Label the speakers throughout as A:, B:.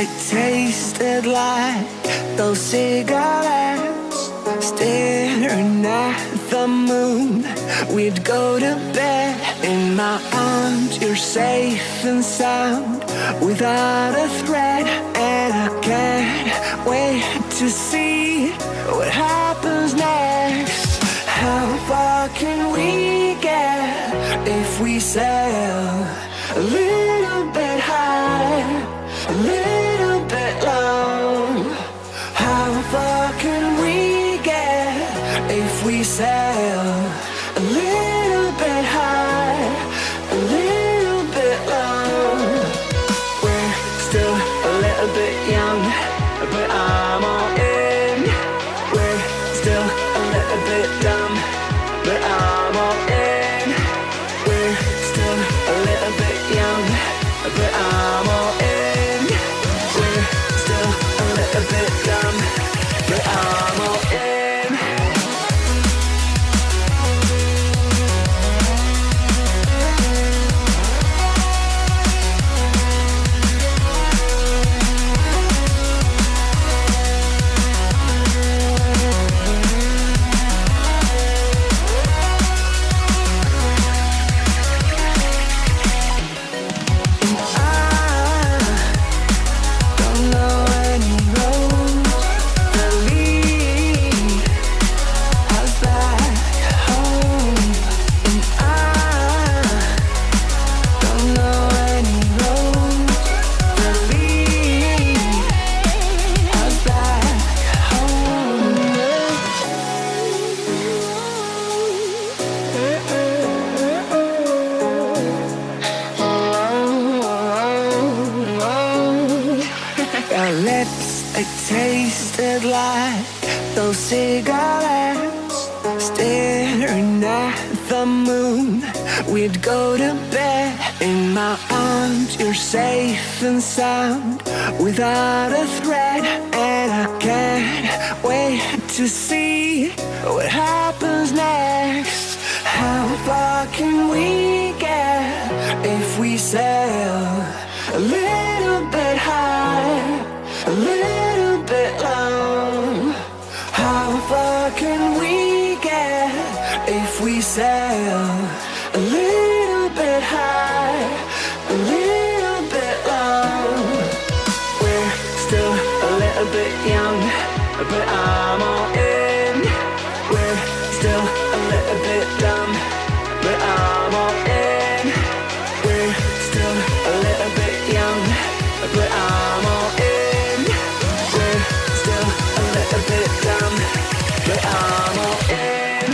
A: it tasted like those cigarettes. Staring at the moon, we'd go to bed. In my arms, you're safe and sound, without a threat. And I can't wait to see what happens next. How far can we get if we sail a little bit high, a little bit low? How far can we get if we sail a little bit high, a little bit low? We're still a little bit young, but I'm all in. We're still a little bit dumb, but I'm all in. We're still a little bit young, but I'm all in. We're still a little bit dumb, but I'm all in. Our lips, they tasted like those cigarettes. Staring at the moon, we'd go to bed. In my arms, you're safe and sound, without a threat. And I can't wait to see what happens next. How far can we get if we sail a little bit high, a little bit low? How far can we get if we sail a little bit high, a little bit low? We're still a little bit young, but I'm all in. We're still a little bit dumb, but I'm all in. We're still a little bit young, but I'm all in. We're still a little bit dumb, but I'm all in.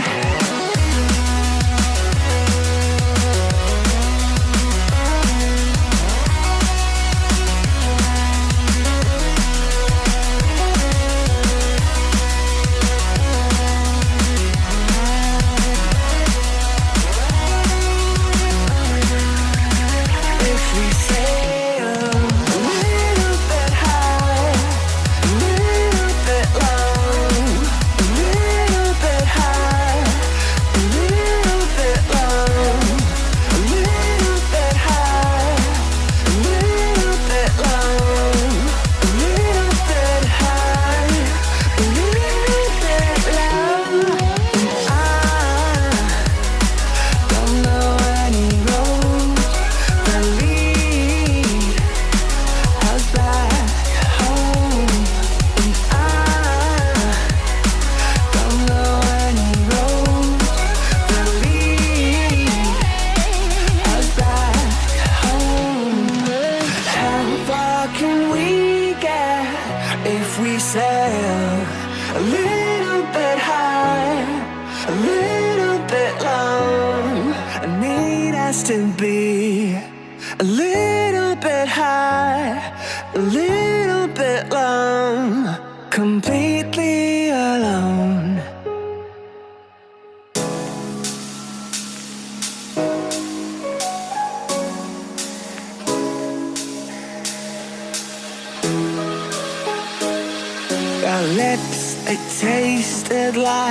A: If we sail a little bit high, a little bit low, I need us to be a little bit high, a little bit low, completely alone. Our lips, they tasted like